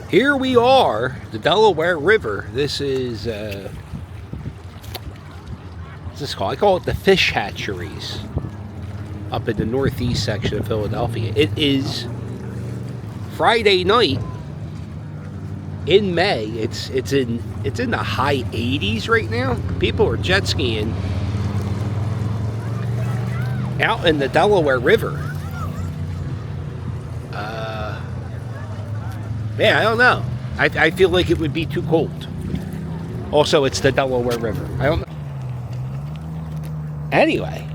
Here we are, the Delaware River. This is, what's this called? I call it the Fish Hatcheries, up in the northeast section of Philadelphia. It is Friday night in May. It's in the high 80s right now. People are jet skiing out in the Delaware River. Man, I don't know. I feel like it would be too cold. Also, it's the Delaware River. I don't know. Anyway,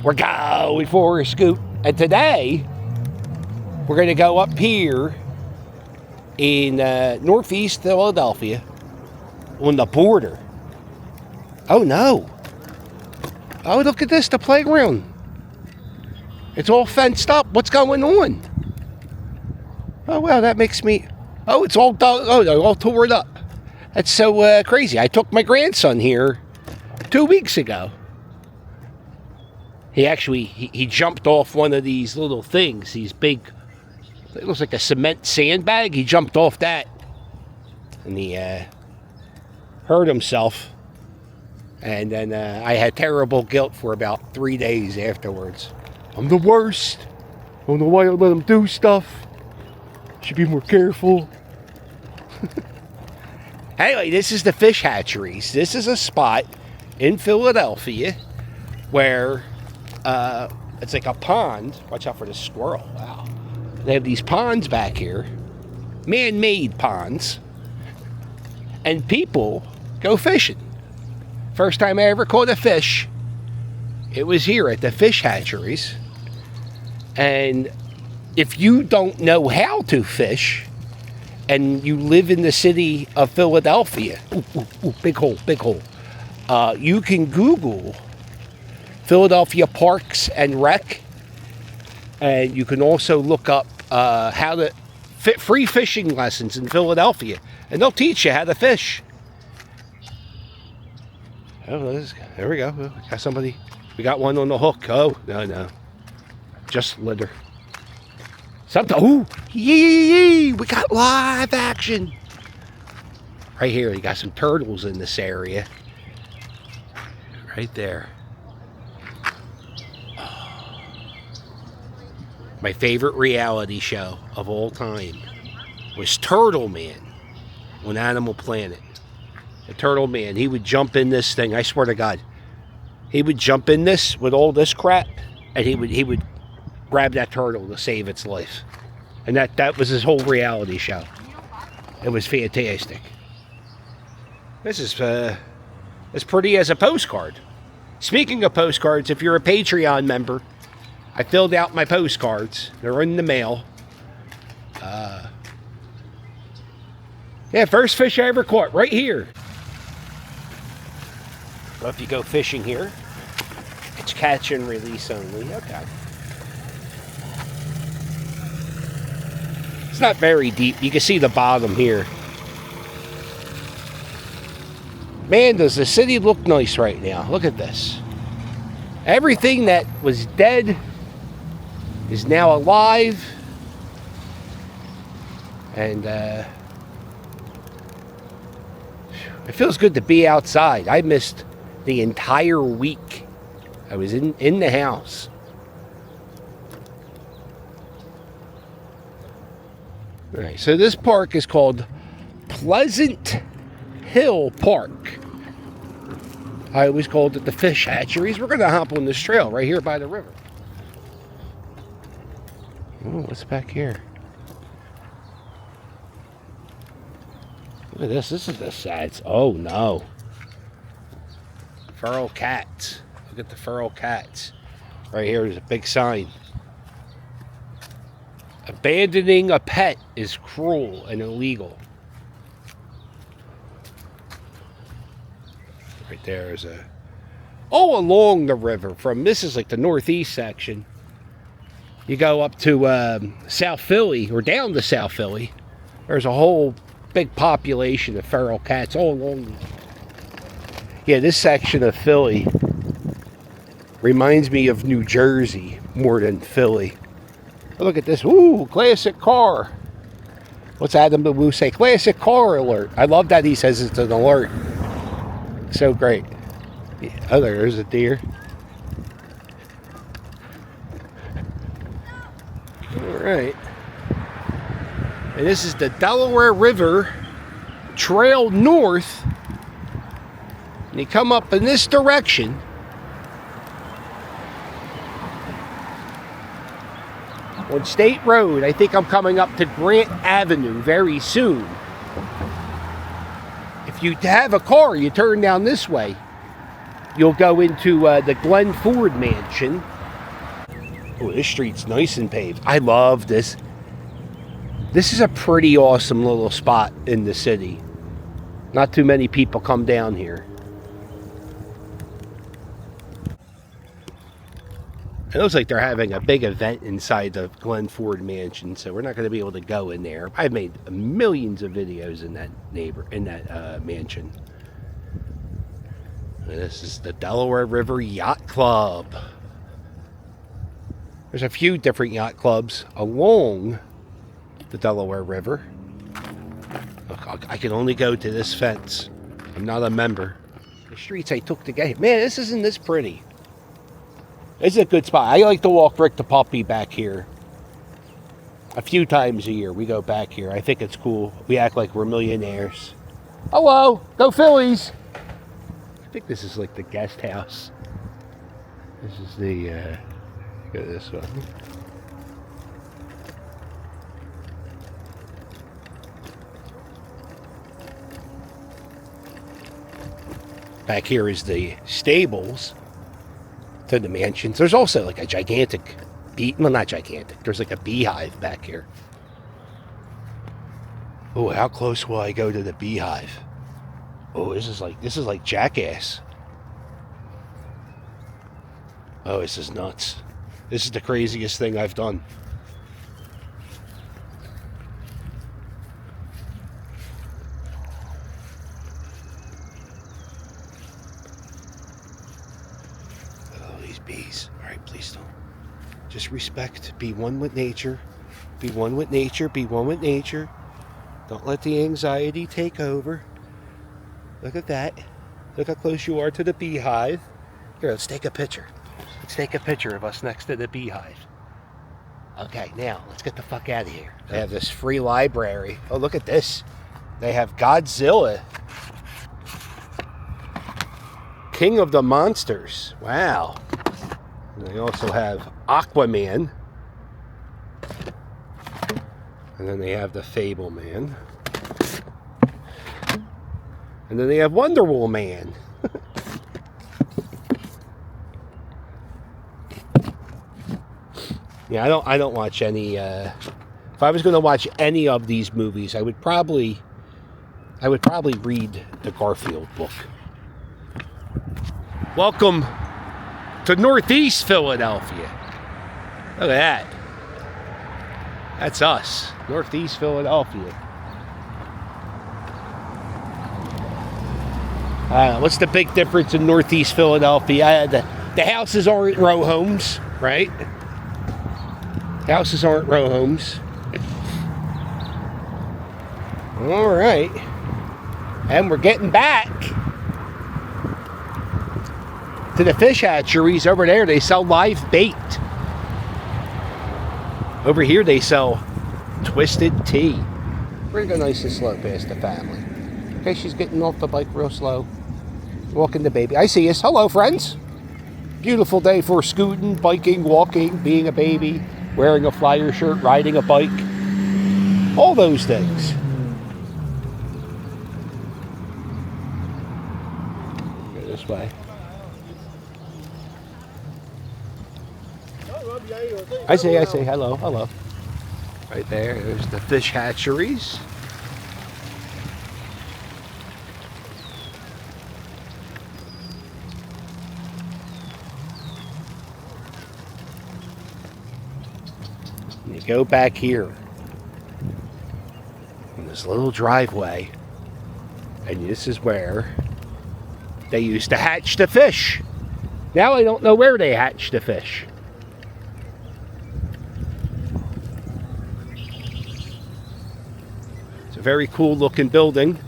we're going for a scoop. And today, we're going to go up here in northeast Philadelphia on the border. Oh, no. Oh, look at this, the playground. It's all fenced up. What's going on? Oh, wow, that makes me... Oh, it's all all torn up. That's so crazy. I took my grandson here 2 weeks ago. He actually, he jumped off one of these little things, these big, it looks like a cement sandbag. He jumped off that, and he hurt himself. And then I had terrible guilt for about 3 days afterwards. I'm the worst. I don't know why I let him do stuff. Should be more careful. Anyway, this is the Fish Hatcheries. This is a spot in Philadelphia where it's like a pond. Watch out for the squirrel. Wow. They have these ponds back here, man-made ponds, and people go fishing. First time I ever caught a fish, it was here at the Fish Hatcheries. And if you don't know how to fish, and you live in the city of Philadelphia, big hole, you can Google Philadelphia Parks and Rec, and you can also look up how to free fishing lessons in Philadelphia, and they'll teach you how to fish. Oh, there we go. We got somebody. We got one on the hook. Oh, no. Just litter. Something. Ooh, yee! We got live action. Right here, you got some turtles in this area. Right there. My favorite reality show of all time was Turtle Man on Animal Planet. The Turtle Man, he would jump in this thing. I swear to God, he would jump in this with all this crap, and he would grab that turtle to save its life. And that was his whole reality show. It was fantastic. This is as pretty as a postcard. Speaking of postcards, if you're a Patreon member, I filled out my postcards. They're in the mail. Yeah, first fish I ever caught, right here. Well, if you go fishing here, it's catch and release only. Okay. It's not very deep. You can see the bottom here. Man, does the city look nice right now. Look at this. Everything that was dead is now alive. And it feels good to be outside. I missed the entire week. I was in the house. All right, so this park is called Pleasant Hill Park. I always called it the Fish Hatcheries. We're going to hop on this trail right here by the river. Oh, what's back here? Look at this. This is the sad. Oh, no. Feral cats. Look at the feral cats. Right here, there's a big sign. Abandoning a pet is cruel and illegal. Right there is a... all along the river from... this is like the northeast section. You go up to South Philly, or down to South Philly. There's a whole big population of feral cats all along. Yeah, this section of Philly reminds me of New Jersey more than Philly. Look at this. Ooh, classic car. What's Adam Babu say? Classic car alert. I love that he says it's an alert. So great. Yeah. Oh, there's a deer. All right. And this is the Delaware River trail north. And you come up in this direction. On State Road, I think I'm coming up to Grant Avenue very soon. If you have a car, you turn down this way. You'll go into the Glen Ford Mansion. Oh, this street's nice and paved. I love this. This is a pretty awesome little spot in the city. Not too many people come down here. It looks like they're having a big event inside the Glen Ford Mansion, so we're not going to be able to go in there. I've made millions of videos in that mansion. And this is the Delaware River Yacht Club. There's a few different yacht clubs along the Delaware River. Look, I can only go to this fence. I'm not a member. The streets I took to get here. Man, this isn't this pretty. This is a good spot. I like to walk Rick the puppy back here. A few times a year we go back here. I think it's cool. We act like we're millionaires. Hello, go Phillies. I think this is like the guest house. This is the, go to this one. Back here is the stables to the mansions. There's also like a gigantic well, not gigantic. There's like a beehive back here. Oh, how close will I go to the beehive? Oh, this is like Jackass. Oh, this is nuts. This is the craziest thing I've done. Bees. All right, please don't. Just respect. Be one with nature. Be one with nature. Be one with nature. Don't let the anxiety take over. Look at that. Look how close you are to the beehive. Here, let's take a picture. Let's take a picture of us next to the beehive. Okay, now, let's get the fuck out of here. They have this free library. Oh, look at this. They have Godzilla. King of the Monsters. Wow. And they also have Aquaman. And then they have the Fableman. And then they have Wonder Woman. Yeah, I don't watch any if I was going to watch any of these movies, I would probably read the Garfield book. Welcome to Northeast Philadelphia. Look at that. That's us. Northeast Philadelphia. What's the big difference in Northeast Philadelphia? The houses aren't row homes, right? Houses aren't row homes. All right. And we're getting back to the fish hatcheries. Over there, they sell live bait. Over here, they sell twisted tea. We're going to go nice and slow past the family. Okay, she's getting off the bike real slow. Walking the baby. I see us. Hello, friends. Beautiful day for scooting, biking, walking, being a baby, wearing a flyer shirt, riding a bike. All those things. Go this way. I see. Hello. Right there's the fish hatcheries. And you go back here in this little driveway, and this is where they used to hatch the fish. Now I don't know where they hatch the fish. It's a very cool looking building.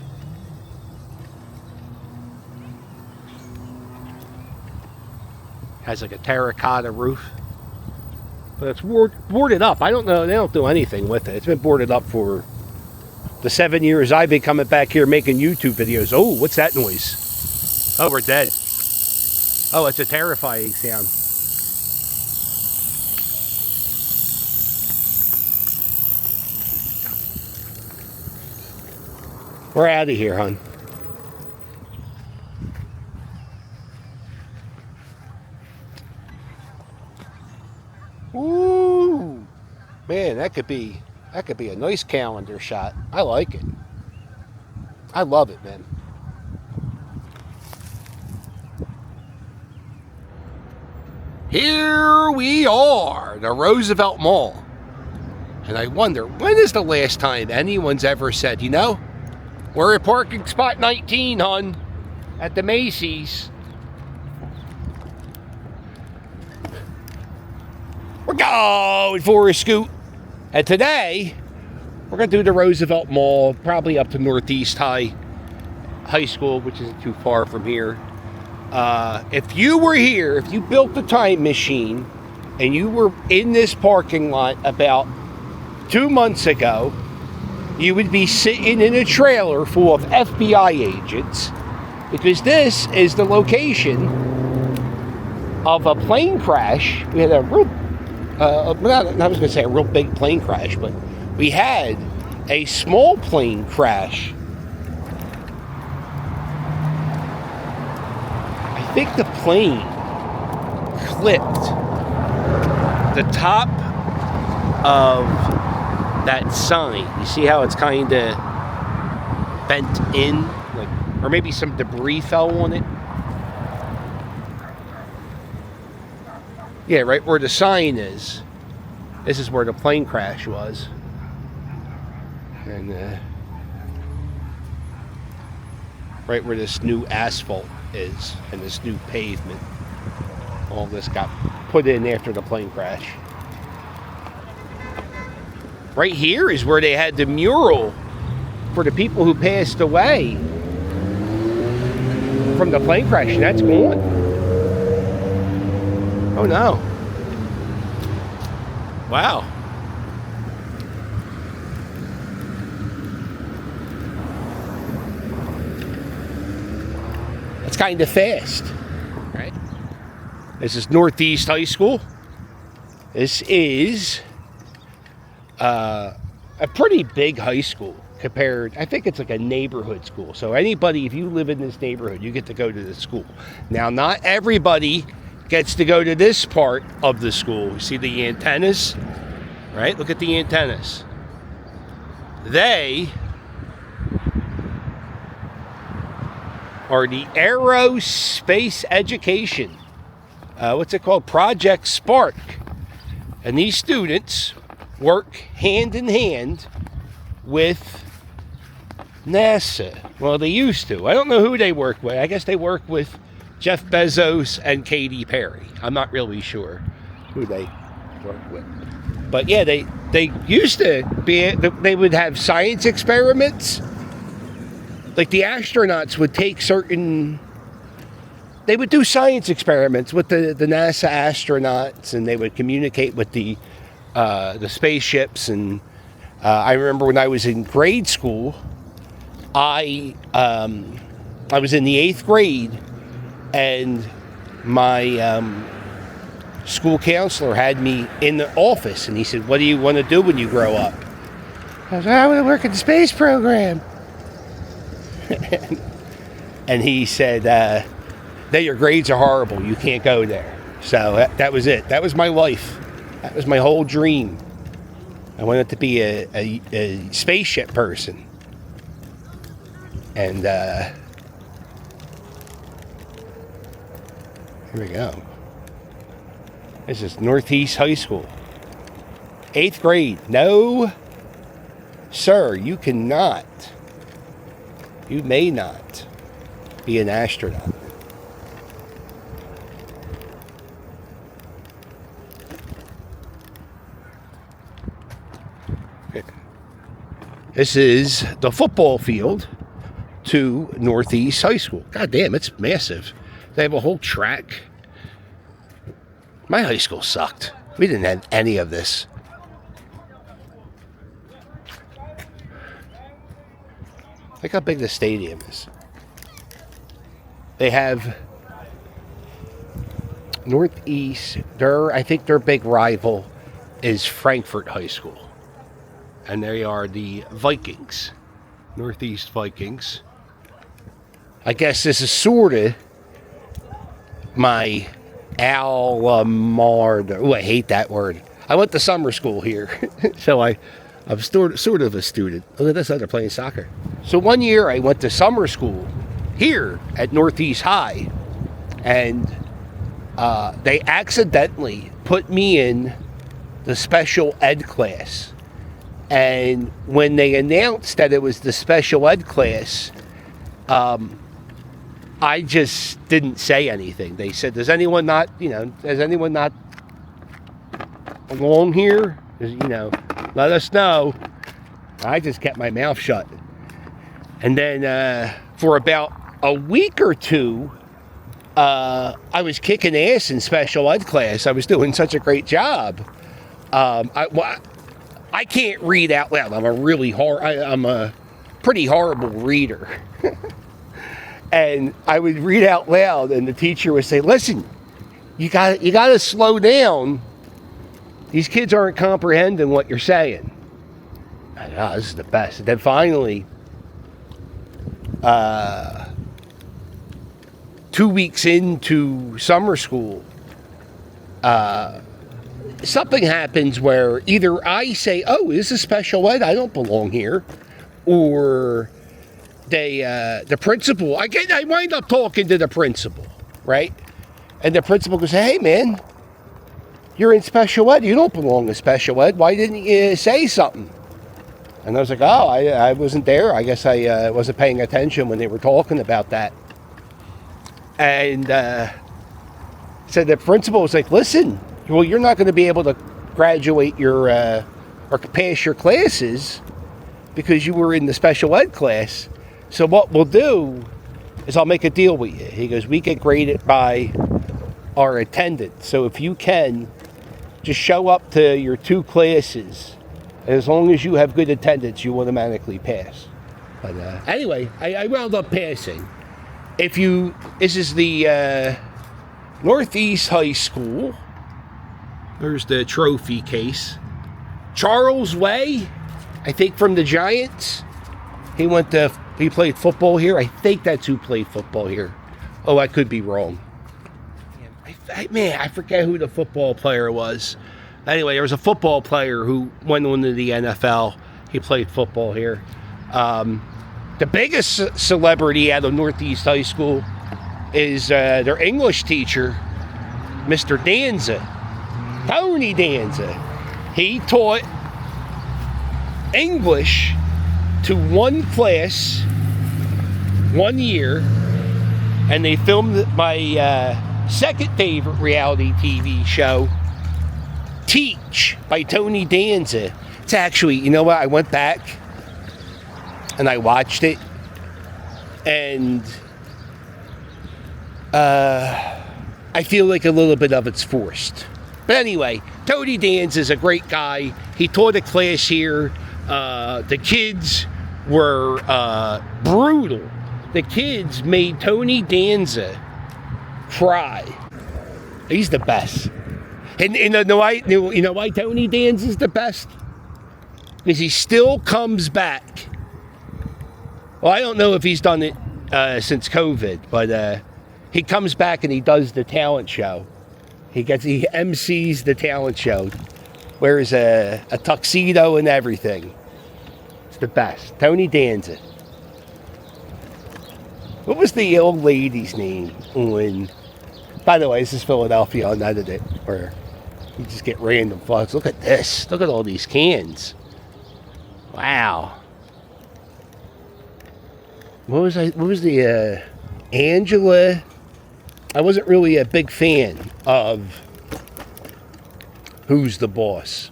Has like a terracotta roof. But it's boarded up. I don't know. They don't do anything with it. It's been boarded up for the 7 years I've been coming back here making YouTube videos. Oh, what's that noise? Oh, we're dead. Oh, it's a terrifying sound. We're out of here, hon. Ooh, man, that could be a nice calendar shot. I like it. I love it, man. Here we are, the Roosevelt Mall. And I wonder, when is the last time anyone's ever said, you know, we're at parking spot 19, hon, at the Macy's. We're going for a scoot. And today, we're going to do the Roosevelt Mall, probably up to Northeast High School, which isn't too far from here. If you were here, if you built the time machine, and you were in this parking lot about 2 months ago, you would be sitting in a trailer full of FBI agents, because this is the location of a plane crash. We had a real, I was going to say a real big plane crash, but we had a small plane crash. I think the plane clipped the top of that sign. You see how it's kind of bent in, like, or maybe some debris fell on it. Yeah, right where the sign is. This is where the plane crash was. And right where this new asphalt is and this new pavement. All this got put in after the plane crash. Right here is where they had the mural for the people who passed away from the plane crash. And that's gone. Oh no. Wow. That's kind of fast, right? This is Northeast High School. This is a pretty big high school compared. I think it's like a neighborhood school. So anybody, if you live in this neighborhood, you get to go to the school. Now, not everybody gets to go to this part of the school. You see the antennas, right? Look at the antennas. They are the aerospace education. What's it called? Project Spark. And these students work hand in hand with NASA. Well, they used to. I don't know who they work with. I guess they work with Jeff Bezos and Katy Perry. I'm not really sure who they work with. But yeah, they used to be, they would have science experiments. Like the astronauts would take certain, they would do science experiments with the NASA astronauts, and they would communicate with the spaceships. And I remember when I was in grade school, I was in the 8th grade, and my school counselor had me in the office, and he said, "What do you want to do when you grow up?" I was like, "I want to work in the space program." And he said, "That your grades are horrible. You can't go there." So that was it. That was my life. That was my whole dream. I wanted to be a spaceship person. And here we go. This is Northeast High School. 8th grade. No, sir, you cannot. You may not be an astronaut. This is the football field to Northeast High School. God damn, it's massive. They have a whole track. My high school sucked. We didn't have any of this. Look how big the stadium is. They have Northeast. I think their big rival is Frankfort High School. And they are the Vikings. Northeast Vikings. I guess this is sort of my alma. Oh, I hate that word. I went to summer school here. So I'm sort of a student. Look at this, they're playing soccer. So one year I went to summer school here at Northeast High, and they accidentally put me in the special ed class. And when they announced that it was the special ed class, I just didn't say anything. They said, does anyone not belong here? Let us know. I just kept my mouth shut. And then for about a week or two, I was kicking ass in special ed class. I was doing such a great job. I can't read out loud. I'm a pretty horrible reader. And I would read out loud, and the teacher would say, listen, you got to slow down. These kids aren't comprehending what you're saying. This is the best. And then finally, 2 weeks into summer school, something happens where either I say, oh, this is special ed, I don't belong here, or the principal, I wind up talking to the principal, right? And the principal goes, hey, man, you're in special ed. You don't belong in special ed. Why didn't you say something? And I was like, oh, I wasn't there. I guess I wasn't paying attention when they were talking about that. And so the principal was like, listen, well, you're not going to be able to graduate or pass your classes because you were in the special ed class. So what we'll do is I'll make a deal with you. He goes, we get graded by our attendance. So if you can, just show up to your 2 classes. As long as you have good attendance, you automatically pass. But anyway, I wound up passing. This is the Northeast High School. There's the trophy case. Charles Way, I think from the Giants. He played football here. I think that's who played football here. Oh, I could be wrong. I forget who the football player was. Anyway, there was a football player who went on to the NFL. He played football here. The biggest celebrity out of Northeast High School is their English teacher, Mr. Danza. Tony Danza. He taught English to one class 1 year, and they filmed my second favorite reality TV show, Teach, by Tony Danza. It's actually, you know what, I went back and I watched it, and I feel like a little bit of it's forced. But anyway, Tony Danza is a great guy. He taught a class here. The kids were brutal. The kids made Tony Danza cry. He's the best. And you know why Tony Danza is the best? Because he still comes back. Well, I don't know if he's done it since COVID, but he comes back and he does the talent show. He MCs the talent show. Wears a tuxedo and everything. It's the best. Tony Danza. What was the old lady's name? By the way, this is Philadelphia Unedited, where you just get random thoughts. Look at this. Look at all these cans. Wow. What was the Angela? I wasn't really a big fan of Who's the Boss.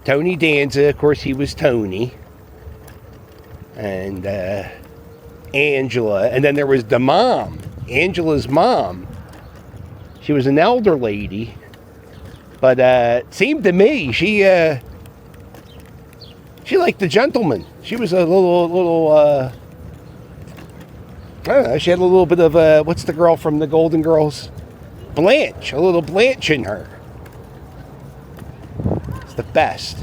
Tony Danza, of course, he was Tony. and Angela. And then there was the mom, Angela's mom. She was an elder lady, but it seemed to me she liked the gentleman. She was a little I don't know, she had a little bit of what's the girl from the Golden Girls? Blanche, a little Blanche in her. It's the best.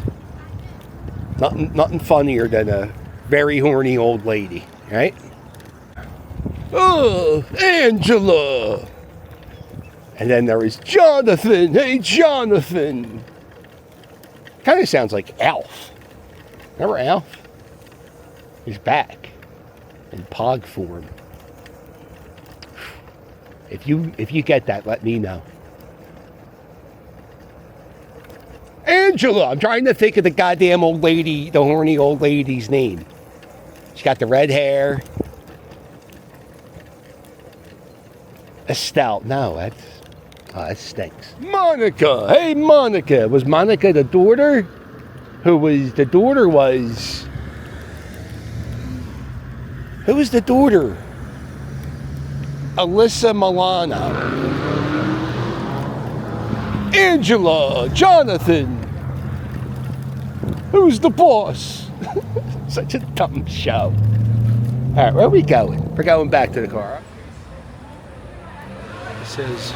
Nothing funnier than a very horny old lady, right? Oh, Angela! And then there was Jonathan. Hey, Jonathan! Kind of sounds like Alf. Remember Alf? He's back in Pog form. If you get that, let me know. Angela! I'm trying to think of the goddamn old lady, the horny old lady's name. She's got the red hair. Estelle. No, that stinks. Monica! Hey, Monica! Was Monica the daughter? Who was the daughter was... Who was the daughter? Alyssa Milano. Angela! Jonathan! Who's the boss? Such a dumb show. Alright, where are we going? We're going back to the car. It says...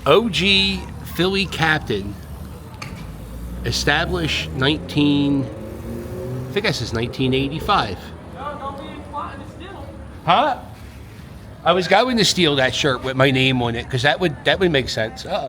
OG Philly Captain. Established I think that says 1985. No, don't be plotting to steal. Huh? I was going to steal that shirt with my name on it because that would make sense.